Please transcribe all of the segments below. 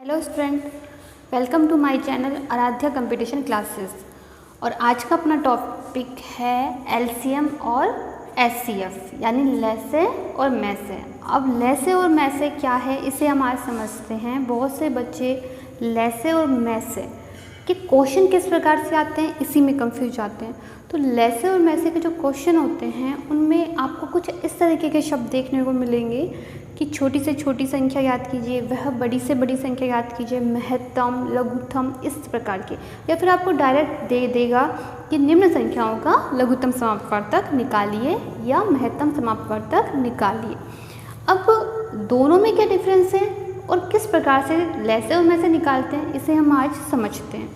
Hello student, welcome to my channel Aradhya competition classes. और आज का अपना टॉपिक है एलसीएम और एचसीएफ यानी लैसे और मैसे। अब लैसे और मैसे क्या है इसे हम आज समझते हैं। बहुत से बच्चे लैसे और मैसे के क्वेश्चन किस प्रकार से आते हैं इसी में कंफ्यूज आते हैं। तो लैसे और मैसे के जो क्वेश्चन होते हैं उनमें आपको कुछ इस तरीके के शब्द देखने को मिलेंगे कि छोटी से छोटी संख्या याद कीजिए, वह बड़ी से बड़ी संख्या याद कीजिए, महत्तम, लघुत्तम, इस प्रकार के। या फिर आपको डायरेक्ट दे देगा कि निम्न संख्याओं का लघुत्तम समापवर्तक निकालिए या महत्तम समापवर्तक निकालिए। अब दोनों में क्या डिफरेंस है और किस प्रकार से लैसे और मैसे निकालते हैं इसे हम आज समझते हैं।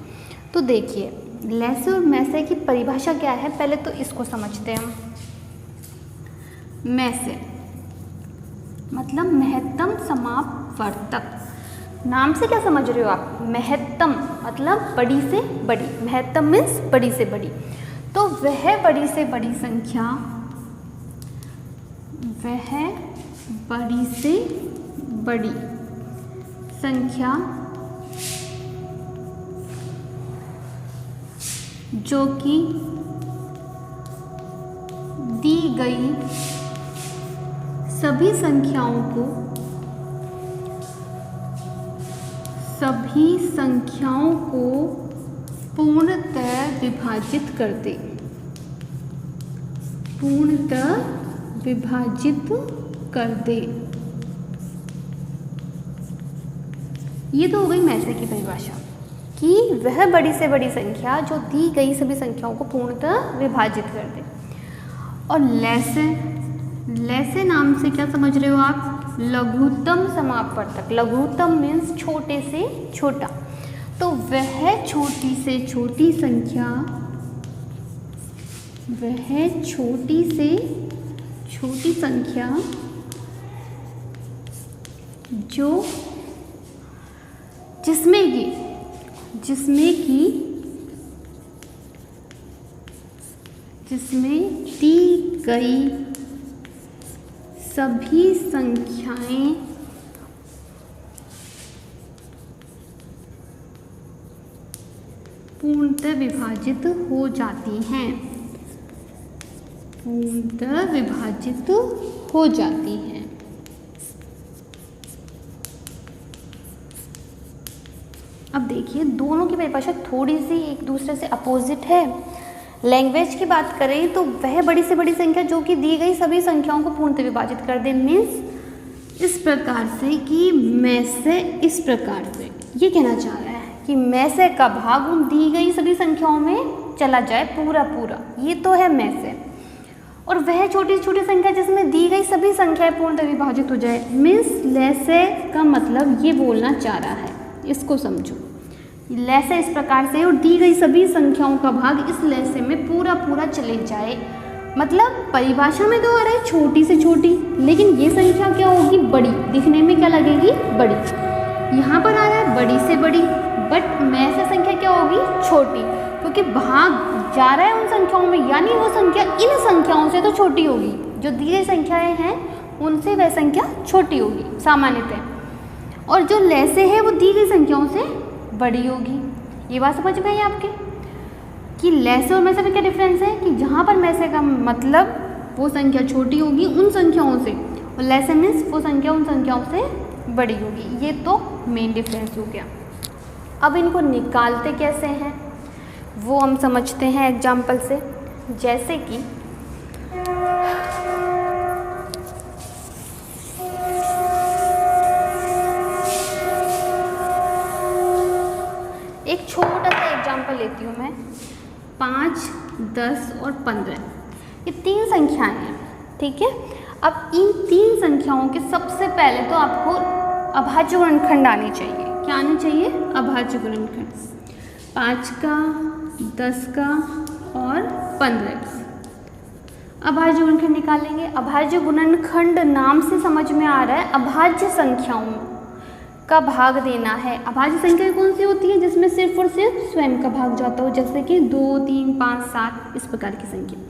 तो देखिए, लैसे और मैसे की परिभाषा क्या है, पहले तो इसको समझते हैं हम। मैसे मतलब महत्तम समापवर्तक। नाम से क्या समझ रहे हो आप? महत्तम मतलब बड़ी से बड़ी, महत्तम मीन्स बड़ी से बड़ी। तो वह बड़ी से बड़ी संख्या, वह बड़ी से बड़ी संख्या जो कि दी गई सभी संख्याओं को पूर्णतः विभाजित कर दे, पूर्णतः विभाजित कर दे। ये तो हो गई मैसे की परिभाषा कि वह बड़ी से बड़ी संख्या जो दी गई सभी संख्याओं को पूर्णतः विभाजित कर दे। और लैसे नाम से क्या समझ रहे हो आप? लघुत्तम समापवर्तक। लघुत्तम मीन्स छोटे से छोटा। तो वह छोटी से छोटी संख्या, वह छोटी से छोटी संख्या जो जिसमें दी गई सभी संख्याएं पूर्णतः विभाजित हो जाती हैं, पूर्णतः विभाजित हो जाती हैं। अब देखिए, दोनों की परिभाषा थोड़ी सी एक दूसरे से अपोजिट है। लैंग्वेज की बात करें तो वह बड़ी से बड़ी संख्या जो कि दी गई सभी संख्याओं को पूर्णतः विभाजित कर दे मीन्स इस प्रकार से कि मैसे, इस प्रकार से ये कहना चाह रहा है कि मैसे का भाग उन दी गई सभी संख्याओं में चला जाए पूरा पूरा, ये तो है मैसे। और वह छोटी से छोटी संख्या जिसमें दी गई सभी संख्याएं पूर्णतः विभाजित हो जाए मीन्स लैसे का मतलब ये बोलना चाह रहा है। इसको समझो, लैसे इस प्रकार से और दी गई सभी संख्याओं का भाग इस लैसे में पूरा पूरा चले जाए। मतलब परिभाषा में तो आ रहा है छोटी से छोटी, लेकिन ये संख्या क्या होगी? बड़ी। दिखने में क्या लगेगी? बड़ी। यहाँ पर आ रहा है बड़ी से बड़ी, बट में से संख्या क्या होगी? छोटी, क्योंकि भाग जा रहा है उन संख्याओं में, यानी वो संख्या इन संख्याओं से तो छोटी होगी। जो दी गई संख्याएं हैं उनसे वह संख्या छोटी होगी सामान्यतः, और जो लैसे है वो दी गई संख्याओं से बड़ी होगी। ये बात समझ में आई आपके कि लैसे और मैसे में क्या डिफरेंस है कि जहाँ पर मैसे का मतलब वो संख्या छोटी होगी उन संख्याओं से, और लैसे मीन्स वो संख्या उन संख्याओं से बड़ी होगी। ये तो मेन डिफरेंस हो गया। अब इनको निकालते कैसे हैं वो हम समझते हैं एग्जाम्पल से। जैसे कि एक छोटा सा एग्जाम्पल लेती हूँ मैं। 5, 10 और 15 ये तीन संख्याएं हैं, ठीक है। अब इन तीन संख्याओं के सबसे पहले तो आपको अभाज्य गुणनखंड आनी चाहिए। क्या आनी चाहिए? अभाज्य गुणनखंड। 5 का, 10 का और 15 का अभाज्य गुणनखंड निकालेंगे। अभाज्य गुणनखंड नाम से समझ में आ रहा है अभाज्य संख्याओं का भाग देना है। अभाज्य संख्या कौन सी होती है? जिसमें सिर्फ और सिर्फ स्वयं का भाग जाता हो, जैसे कि 2, 3, 5, 7 इस प्रकार की संख्या।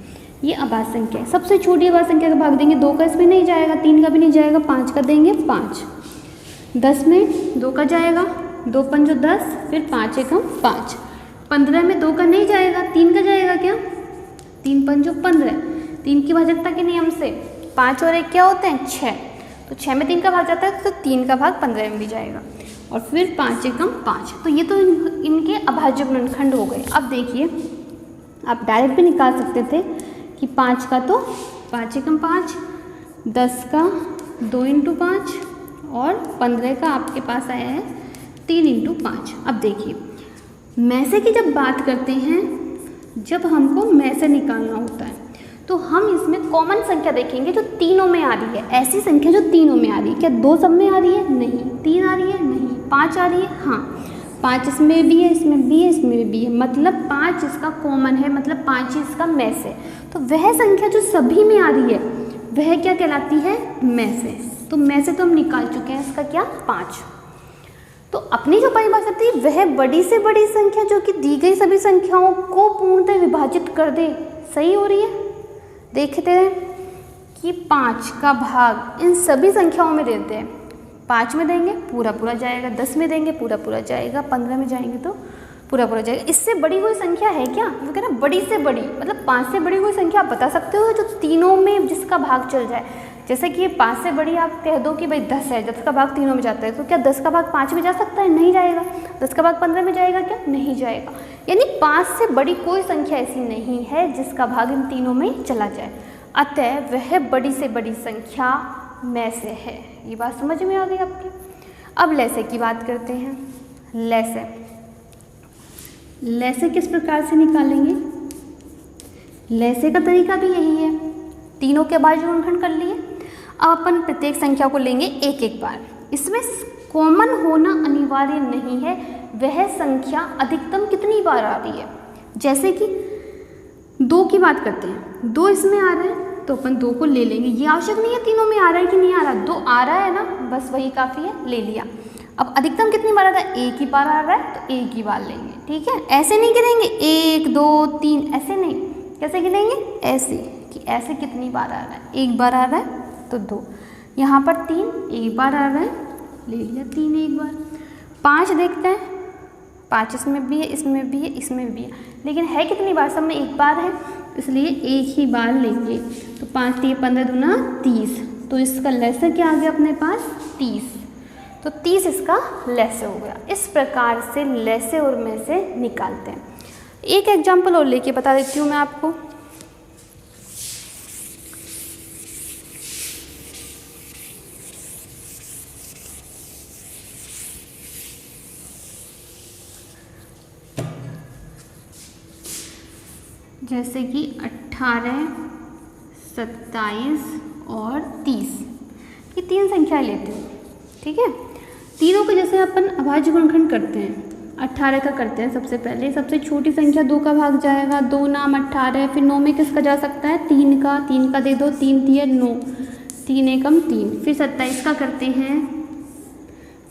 ये अभाज्य संख्या है। सबसे छोटी अभाज्य संख्या का भाग देंगे, 2 का इसमें नहीं जाएगा, 3 का भी नहीं जाएगा, 5 का देंगे 5, 10 में 2 का जाएगा, 2 पंजो 10, फिर 5 एकम 5। 15 में 2 का नहीं जाएगा, 3 का जाएगा क्या? 3 पंजो 15। 3 की भाजकता के नियम से 5 और 1 क्या होते हैं? 6। तो 6 में 3 का भाग जाता है तो 3 का भाग 15 में भी जाएगा। और फिर 5 एकम 5। तो ये तो इनके अभाज्य गुणनखंड हो गए। अब देखिए, आप डायरेक्ट भी निकाल सकते थे कि 5 का तो 5 एकम 5, 10 का 2 इंटू 5 और 15 का आपके पास आया है 3 इंटू 5। अब देखिए, मैसे की जब बात करते हैं, जब हमको मैसे निकालना होता है तो हम इसमें कॉमन संख्या देखेंगे जो तीनों में आ रही है। ऐसी संख्या जो तीनों में आ रही है। क्या 2 सब में आ रही है? नहीं। 3 आ रही है? नहीं। 5 आ रही है? हाँ। 5 इसमें भी है, इसमें भी है, इसमें भी है, मतलब 5 इसका कॉमन है, मतलब 5 ही इसका मैस है। तो वह संख्या जो सभी में आ रही है वह क्या कहलाती है? मैसे। तो मैसे तो हम निकाल चुके हैं, इसका क्या? 5। तो अपनी जो परिभाषा थी वह बड़ी से बड़ी संख्या जो कि दी गई सभी संख्याओं को पूर्णतः विभाजित कर दे, सही हो रही है। देखते हैं कि 5 का भाग इन सभी संख्याओं में देते हैं। 5 में देंगे पूरा पूरा जाएगा, 10 में देंगे पूरा पूरा जाएगा, 15 में जाएंगे तो पूरा पूरा जाएगा। इससे बड़ी कोई संख्या है क्या? वो कहना बड़ी से बड़ी, मतलब 5 से बड़ी कोई संख्या आप बता सकते हो जो तीनों में जिसका भाग चल जाए। जैसे कि 5 से बड़ी आप कह दो कि भाई 10 है, 10 का भाग तीनों में जाता है, तो क्या 10 का भाग 5 में जा सकता है? नहीं जाएगा। 10 का भाग 15 में जाएगा क्या? नहीं जाएगा। यानी 5 से बड़ी कोई संख्या ऐसी नहीं है जिसका भाग इन तीनों में चला जाए। अतः वह बड़ी से बड़ी संख्या मैसे है। ये बात समझ में आ गई आपकी। अब लैसे की बात करते हैं। लैसे किस प्रकार से निकालेंगे? लैसे का तरीका भी यही है। तीनों के अभाज्य गुणनखंड कर लिए। अब अपन प्रत्येक संख्या को लेंगे एक एक बार। इसमें कॉमन होना अनिवार्य नहीं है, वह संख्या अधिकतम कितनी बार आ रही है। जैसे कि 2 की बात करते हैं, 2 इसमें आ रहा है तो अपन 2 को ले लेंगे। ये आवश्यक नहीं है तीनों में आ रहा है कि नहीं आ रहा, 2 आ रहा है ना, बस वही काफ़ी है, ले लिया। अब अधिकतम कितनी बार आ रहा है? 1 ही बार आ रहा है तो 1 ही बार लेंगे। ठीक है, ऐसे नहीं गिनेंगे 1 2 3, ऐसे नहीं। कैसे गिनेंगे? ऐसे कि ऐसे कितनी बार आ रहा है? 1 बार आ रहा है तो 2, यहाँ पर 3 1 बार आ रहा है, ले लिया 3 1 बार। 5 देखते हैं, 5 इसमें भी है, इसमें भी है, इसमें भी है, लेकिन है कितनी बार? सब में 1 बार है, इसलिए 1 ही बार लेंगे। तो 5 3 15 दूना 30, तो इसका लैसे क्या आ गया अपने पास? 30। तो 30 इसका लैसे हो गया। इस प्रकार से लैसे और मैसे निकालते हैं। एक एग्जाम्पल और लेके बता देती हूँ मैं आपको। जैसे कि 18, 27 और 30, ये 3 संख्याएं लेते हैं। ठीक है, तीनों को जैसे अपन अभाज्य गुणनखंड करते हैं। 18 का करते हैं सबसे पहले, सबसे छोटी संख्या 2 का भाग जाएगा, 2 नाम 18, फिर 9 में किसका जा सकता है? 3 का दे दो, 3 3 9, 3 एकम 3। फिर 27 का करते हैं।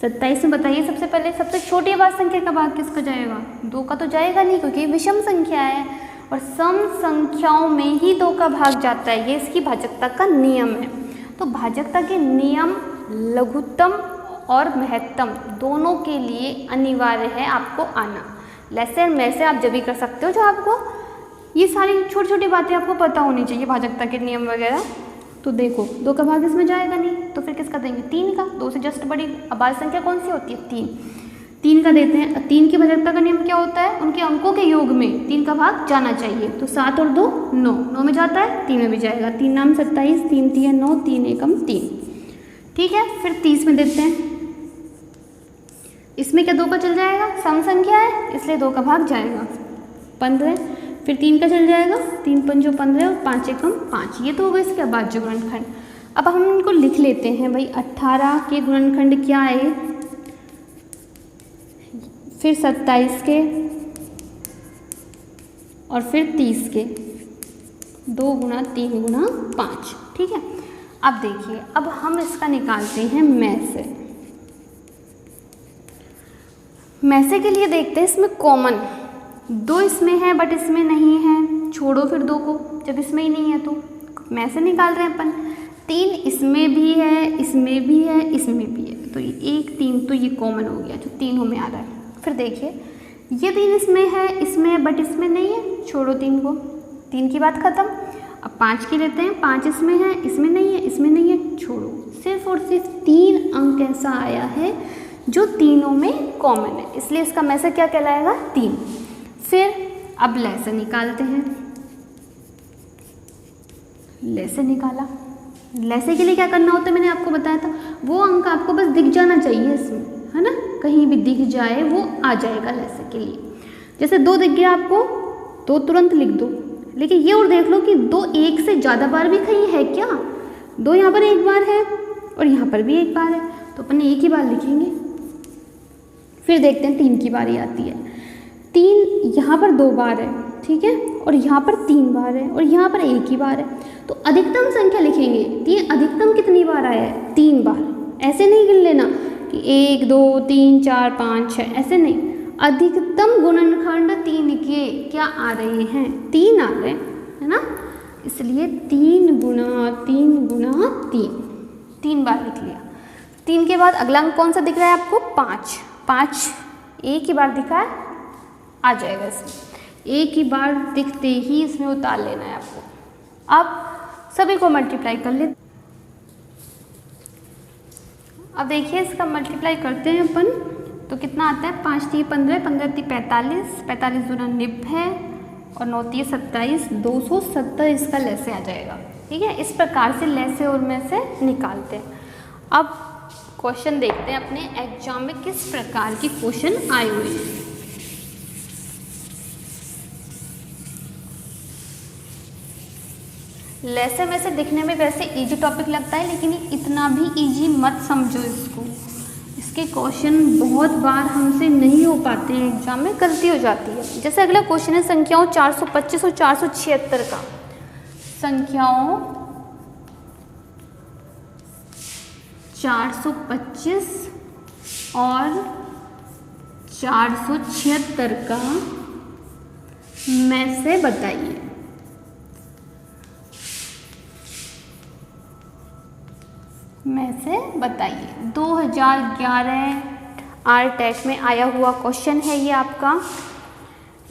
27 में बताइए सबसे पहले सबसे छोटी अभाज्य संख्या का भाग किसका जाएगा? 2 का तो जाएगा नहीं, क्योंकि विषम संख्या है और सम संख्याओं में ही 2 का भाग जाता है। ये इसकी भाजकता का नियम है। तो भाजकता के नियम लघुत्तम और महत्तम दोनों के लिए अनिवार्य है आपको आना। लैसे और मैसे आप जब भी कर सकते हो जो आपको ये सारी छोटी छोटी बातें आपको पता होनी चाहिए, भाजकता के नियम वगैरह। तो देखो 2 का भाग इसमें जाएगा नहीं, तो फिर किसका देंगे? 3 का। 2 से जस्ट बड़ी अभाज्य संख्या कौन सी होती है? 3। 3 का देते हैं। 3 की भाजकता का नियम क्या होता है? उनके अंकों के योग में 3 का भाग जाना चाहिए। तो 7 और 2 9, 9 में जाता है, 3 में भी जाएगा। 3 नाम 27, 3 3 9, 3 एकम 3। ठीक है, फिर 30 में देते हैं। इसमें क्या 2 का चल जाएगा? सम संख्या है इसलिए 2 का भाग जाएगा। 15, फिर 3 का चल जाएगा, 3 पंजो 15 और 5 एकम 5। ये तो होगा इसके अभाज्य गुणनखंड। अब हम इनको लिख लेते हैं भाई। 18 के गुणनखंड क्या है? फिर 27 के और फिर 30 के, 2 गुणा 3 गुणा 5। ठीक है, अब देखिए, अब हम इसका निकालते हैं मैसे। मैसे के लिए देखते हैं इसमें कॉमन 2 इसमें है बट इसमें नहीं है, छोड़ो फिर 2 को, जब इसमें ही नहीं है तो मैसे निकाल रहे हैं अपन। 3 इसमें भी है, इसमें भी है, इसमें भी है, तो ये 1 3 तो ये कॉमन हो गया जो तीनों में आ रहा है। फिर देखिए ये 3 इसमें है, इसमें बट इसमें नहीं है, छोड़ो 3 को, 3 की बात खत्म। अब 5 की लेते हैं, 5 इसमें है, इसमें नहीं है, इसमें नहीं है, छोड़ो। सिर्फ और सिर्फ 3 अंक ऐसा आया है जो तीनों में कॉमन है, इसलिए इसका में से क्या कहलाएगा 3। फिर अब लैसे निकालते हैं, लैसे निकाला। लैसे के लिए क्या करना होता है मैंने आपको बताया था, वो अंक आपको बस दिख जाना चाहिए इसमें, है ना, कहीं भी दिख जाए वो आ जाएगा लैसे के लिए। जैसे 2 दिख गया आपको तो तुरंत लिख दो, लेकिन ये और देख लो कि 2 एक से ज़्यादा बार भी कहीं है क्या, 2 यहाँ पर एक बार है और यहाँ पर भी एक बार है, तो अपन एक ही बार लिखेंगे। फिर देखते हैं 3 की बारी आती है, 3 यहाँ पर 2 बार है, ठीक है, और यहाँ पर 3 बार है और यहाँ पर एक ही बार है, तो अधिकतम संख्या लिखेंगे। 3 अधिकतम कितनी बार आया है, 3 बार। ऐसे नहीं गिन लेना कि 1 2 3 4 5 6, ऐसे नहीं, अधिकतम गुणनखंड 3 के क्या आ रहे हैं, 3 आ रहे हैं, है ना, इसलिए 3 गुणा 3 गुणा 3 बार लिख लिया। 3 के बाद अगला अंक कौन सा दिख रहा है आपको, 5 एक ही बार दिखा है, आ जाएगा इसमें, एक ही बार दिखते ही इसमें उतार लेना है आपको। अब सभी को मल्टीप्लाई कर ले। अब देखिए इसका मल्टीप्लाई करते हैं अपन, तो कितना आता है, 5 3 15, 15 3 45, 45 दूना 90 और 9 3 27, 270 इसका लैसे आ जाएगा। ठीक है, इस प्रकार से लैसे और में से निकालते हैं। अब क्वेश्चन देखते हैं अपने एग्जाम में किस प्रकार के क्वेश्चन आए हुए हैं। लैसे में से दिखने में वैसे इजी टॉपिक लगता है, लेकिन इतना भी इजी मत समझो इसको, इसके क्वेश्चन बहुत बार हमसे नहीं हो पाते हैं, एग्जाम में गलती हो जाती है। जैसे अगला क्वेश्चन है संख्याओं 425 और 476 का, संख्याओं 425 और 476 का में से बताइए। में से बताइए। 2011 आरटेट में आया हुआ क्वेश्चन है ये आपका।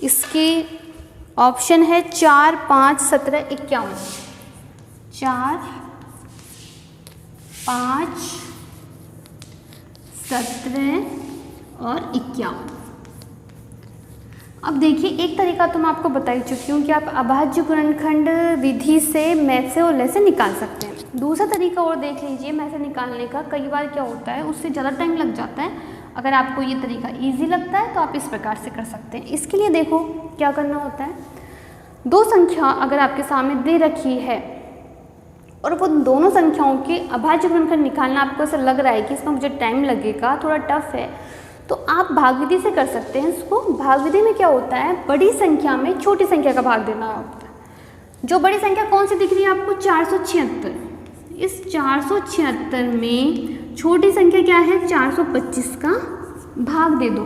इसकी ऑप्शन है 4 5 17 51, 4 5 17 और 51। अब देखिए एक तरीका तो मैं आपको बता ही चुकी हूँ कि आप अभाज्य गुणनखंड विधि से में से और ले से निकाल सकते हैं। दूसरा तरीका और देख लीजिए में से निकालने का। कई बार क्या होता है उससे ज़्यादा टाइम लग जाता है, अगर आपको ये तरीका इजी लगता है तो आप इस प्रकार से कर सकते हैं। इसके लिए देखो क्या करना होता है, दो संख्या अगर आपके सामने दे रखी है और वो दोनों संख्याओं के अभाज्य गुणनखंड निकालना आपको ऐसा लग रहा है कि इसमें मुझे टाइम लगेगा, थोड़ा टफ है, तो आप भागविधि से कर सकते हैं इसको। भागविधि में क्या होता है, बड़ी संख्या में छोटी संख्या का भाग देना होता है। जो बड़ी संख्या कौन सी दिख रही है आपको, 476। इस 476 में छोटी संख्या क्या है, 425 का भाग दे दो।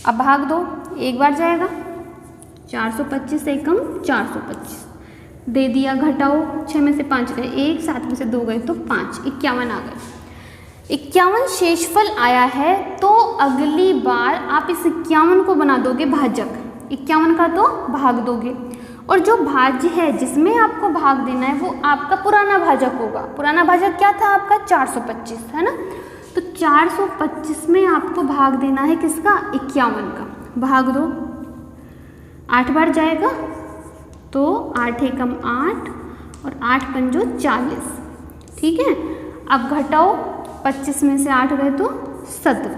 अब भाग दो, एक बार जाएगा, 425 एकम 425 दे दिया, घटाओ, 6 में से 5 गए 1, 7 में से 2 गए तो 5, 51 आ गए। 51 शेषफल आया है, तो अगली बार आप इस 51 को बना दोगे भाजक, 51 का तो भाग दोगे, और जो भाज्य है जिसमें आपको भाग देना है वो आपका पुराना भाजक होगा। पुराना भाजक क्या था आपका, 425 है ना, तो 425 में आपको भाग देना है किसका, 51 का। भाग दो, 8 बार जाएगा तो 8 एकम 8 और 8 पंजो 40, ठीक है। अब घटाओ, 25 में से 8 गए तो 17।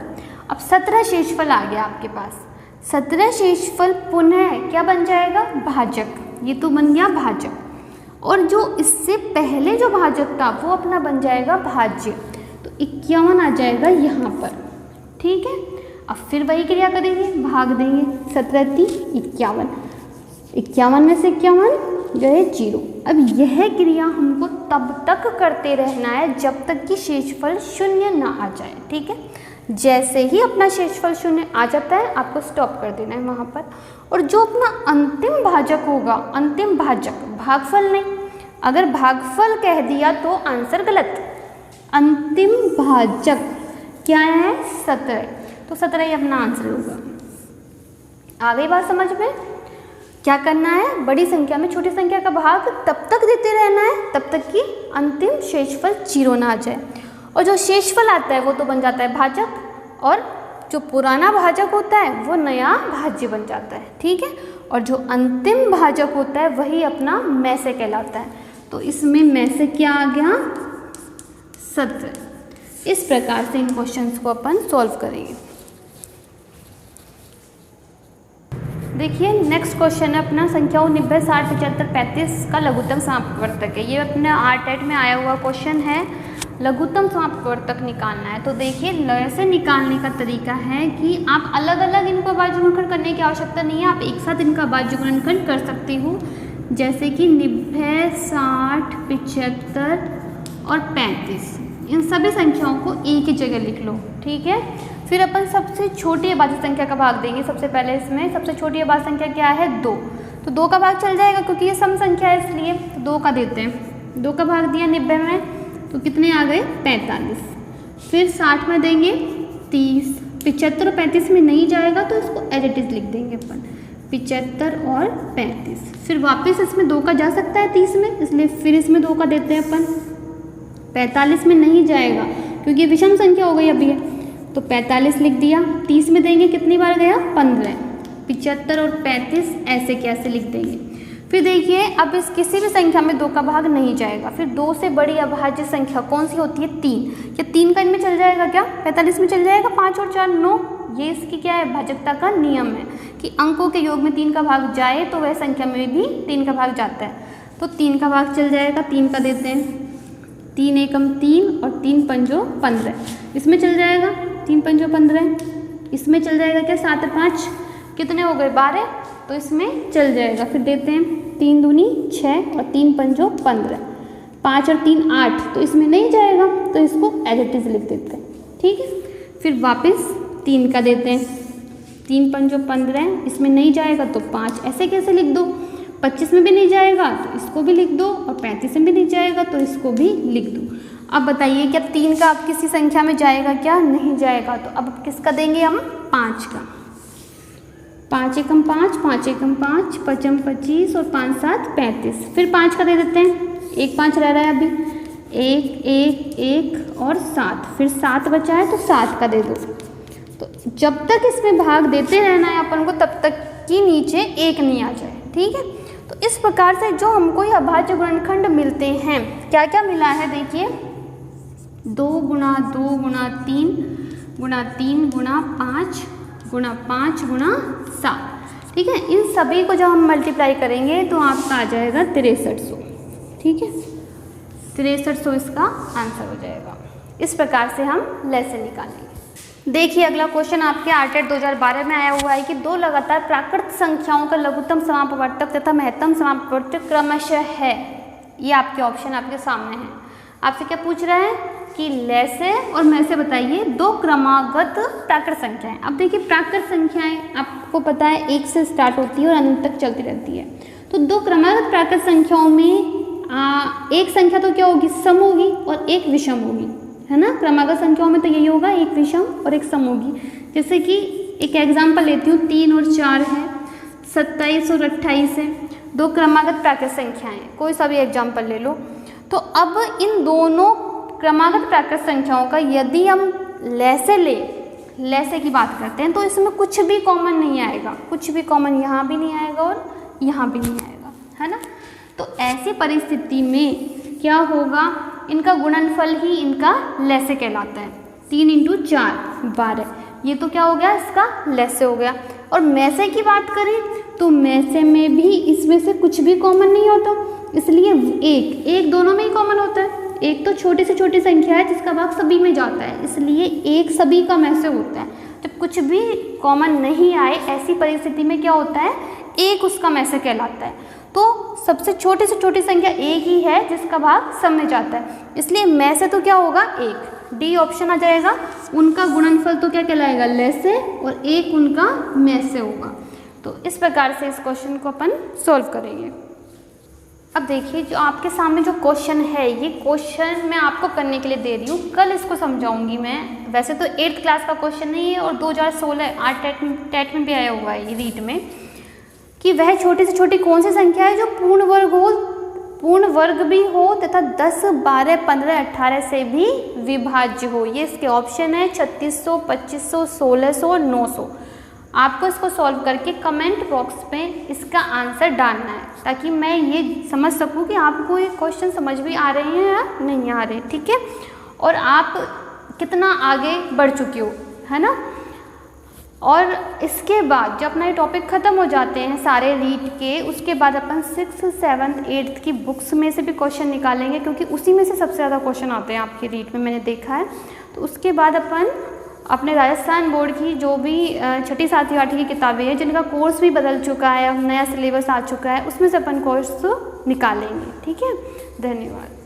अब 17 शेषफल आ गया आपके पास। 17 शेषफल पुनः क्या बन जाएगा, भाजक, ये तो बन गया भाजक, और जो इससे पहले जो भाजक था वो अपना बन जाएगा भाज्य, तो 51 आ जाएगा यहाँ पर, ठीक है। अब फिर वही क्रिया करेंगे, भाग देंगे, 17 3 51, 51 में से 51 गए 0। अब यह क्रिया हमको तब तक करते रहना है जब तक कि शेषफल 0 ना आ जाए, ठीक है। जैसे ही अपना शेषफल 0 आ जाता है आपको स्टॉप कर देना है वहाँ पर, और जो अपना अंतिम भाजक होगा, अंतिम भाजक, भागफल नहीं, अगर भागफल कह दिया तो आंसर गलत, अंतिम भाजक क्या है 17, तो 17 ही अपना आंसर होगा। आ गई बात समझ में? क्या करना है, बड़ी संख्या में छोटी संख्या का भाग तब तक देते रहना है तब तक कि अंतिम शेषफल 0 ना आ जाए, और जो शेषफल आता है वो तो बन जाता है भाजक, और जो पुराना भाजक होता है वो नया भाज्य बन जाता है, ठीक है। और जो अंतिम भाजक होता है वही अपना मैसे कहलाता है। तो इसमें मैसे क्या आ गया 17। इस प्रकार से इन क्वेश्चंस को अपन सॉल्व करेंगे। देखिए नेक्स्ट क्वेश्चन है अपना संख्याओं 90, 60, 75, 35 का लघुत्तम समापवर्तक है। ये अपने आरटेट में आया हुआ क्वेश्चन है, लघुत्तम समापवर्तक निकालना है। तो देखिए ऐसे निकालने का तरीका है कि आप अलग अलग इनको अभाज्य गुणनखंड करने की आवश्यकता नहीं है, आप एक साथ इनका अभाज्य गुणनखंड कर सकती हो। जैसे कि 90, 60, 75 और 35, इन सभी संख्याओं को एक ही जगह लिख लो, ठीक है। फिर अपन सबसे छोटी अभाज्य संख्या का भाग देंगे। सबसे पहले इसमें सबसे छोटी अभाज्य संख्या क्या है 2, तो 2 का भाग चल जाएगा क्योंकि ये सम संख्या है, इसलिए 2 का देते हैं। 2 का भाग दिया 90 में, तो कितने आ गए 45। फिर 60 में देंगे 30, 75 और 35 में नहीं जाएगा तो इसको एज इट इज लिख देंगे अपन 75 और 35। फिर वापस इसमें 2 का जा सकता है 30 में, इसलिए फिर इसमें 2 का देते हैं अपन। 45 में नहीं जाएगा क्योंकि विषम संख्या हो गई अभी है, तो 45 लिख दिया। 30 में देंगे कितनी बार गया 15, 75 और 35 ऐसे कैसे लिख देंगे। फिर देखिए अब इस किसी भी संख्या में 2 का भाग नहीं जाएगा। फिर 2 से बड़ी अभाज्य संख्या कौन सी होती है 3, क्या 3 का इनमें चल जाएगा क्या 45 में चल जाएगा। 5 और 4 9, ये इसकी क्या है भाजकता का नियम है कि अंकों के योग में 3 का भाग जाए तो वह संख्या में भी 3 का भाग जाता है। तो 3 का भाग चल जाएगा, 3 का देते हैं। 3 एकम 3 और 3 पंजो 15, इसमें चल जाएगा 3 पंजो 15, इसमें चल जाएगा क्या 7 और 5 कितने हो गए 12, तो इसमें चल जाएगा। फिर देते हैं 3 दूनी 6 और 3 पंजो 15, 5 और 3 8, तो इसमें नहीं जाएगा तो इसको एज इट इज लिख देते हैं, ठीक है। फिर वापस 3 का देते हैं, 3 पंजो 15, इसमें नहीं जाएगा तो 5 ऐसे कैसे लिख दो। 25 में भी नहीं जाएगा तो इसको भी लिख दो, और 35 में भी नहीं जाएगा तो इसको भी लिख दो। अब बताइए क्या 3 का अब किसी संख्या में जाएगा क्या, नहीं जाएगा। तो अब किसका देंगे हम 5 का। 5 एकम 5, 5 एकम 5, 5 25 और 5 7 35। फिर 5 का दे देते हैं, 1 5 रह रहा है अभी, 1 1 1 और 7, फिर 7 बचा है तो 7 का दे दो। तो जब तक इसमें भाग देते रहना है अपन को तब तक कि नीचे 1 नहीं आ जाए, ठीक है। तो इस प्रकार से जो हमको ये अभाज्य गुणनखंड मिलते हैं, क्या क्या मिला है देखिए 2 गुणा 2 गुणा 3 गुणा 3 गुणा 5 गुणा 5 गुणा 7, ठीक है। इन सभी को जब हम मल्टीप्लाई करेंगे तो आपका आ जाएगा 6300, ठीक है। 6300 इसका आंसर हो जाएगा। इस प्रकार से हम लेसे निकालेंगे। देखिए अगला क्वेश्चन आपके आरटेट 2012 में आया हुआ है कि 2 लगातार प्राकृत संख्याओं का लघुत्तम समापवर्तक तथा महत्तम समापवर्तक क्रमशः है। ये आपके ऑप्शन आपके सामने हैं। आपसे क्या पूछ रहा है कि लेसे और मैसे बताइए 2 क्रमागत प्राकृत संख्याएं। अब देखिए प्राकृत संख्याएं आपको पता है 1 से स्टार्ट होती है और अनंत तक चलती रहती है। तो 2 क्रमागत प्राकृत संख्याओं में एक संख्या तो क्या होगी सम होगी और एक विषम होगी, है ना। क्रमागत संख्याओं में तो यही होगा, एक विषम और एक सम होगी। जैसे कि एक एग्जाम्पल लेती हूँ, 3 और 4 है, 27 और 28 है, 2 क्रमागत प्राकृत संख्याएं, कोई सा भी एग्जाम्पल ले लो। तो अब इन दोनों क्रमागत प्राकृत संख्याओं का यदि हम लेसे की बात करते हैं तो इसमें कुछ भी कॉमन नहीं आएगा, कुछ भी कॉमन यहाँ भी नहीं आएगा और यहाँ भी नहीं आएगा, है ना। तो ऐसी परिस्थिति में क्या होगा, इनका गुणनफल ही इनका लेसे कहलाता है। 3 × 4 12, ये तो क्या हो गया इसका लेसे हो गया। और मैसे की बात करें तो मैसे में भी इसमें से कुछ भी कॉमन नहीं होता, इसलिए एक दोनों में ही कॉमन होता है। एक तो छोटी से छोटी संख्या है जिसका भाग सभी में जाता है, इसलिए एक सभी का मैसे होता है। जब कुछ भी कॉमन नहीं आए ऐसी परिस्थिति में क्या होता है, एक उसका मैसे कहलाता है। तो सबसे छोटी से छोटी संख्या एक ही है जिसका भाग सब में जाता है, इसलिए मैसे तो क्या होगा 1, डी ऑप्शन आ जाएगा। उनका गुणनफल तो क्या कहलाएगा लेसे, और एक उनका मैसे होगा। तो इस प्रकार से इस क्वेश्चन को अपन सॉल्व करेंगे। अब देखिए जो आपके सामने जो क्वेश्चन है, ये क्वेश्चन मैं आपको करने के लिए दे रही हूँ, कल इसको समझाऊंगी मैं। वैसे तो 8th क्लास का क्वेश्चन नहीं है और 2016 8 टेट में भी आया हुआ है ये रीट में, कि वह छोटी से छोटी कौन सी संख्या है जो पूर्ण वर्ग भी हो तथा 10, 12, 15, 18 से भी विभाज्य हो। ये इसके ऑप्शन है 3600, 2500, 1600 और 900। आपको इसको सॉल्व करके कमेंट बॉक्स में इसका आंसर डालना है, ताकि मैं ये समझ सकूं कि आपको ये क्वेश्चन समझ भी आ रहे हैं या नहीं आ रहे, ठीक है, और आप कितना आगे बढ़ चुके हो, है ना। और इसके बाद जब अपना ये टॉपिक ख़त्म हो जाते हैं सारे रीड के, उसके बाद अपन 6th, 7th, 8th की बुक्स में से भी क्वेश्चन निकालेंगे, क्योंकि उसी में से सबसे ज़्यादा क्वेश्चन आते हैं आपके रीड में, मैंने देखा है। तो उसके बाद अपन अपने राजस्थान बोर्ड की जो भी 6ठी, 7वीं, 8वीं की किताबें हैं, जिनका कोर्स भी बदल चुका है, नया सिलेबस आ चुका है, उसमें से अपन कोर्स निकालेंगे, ठीक है। धन्यवाद।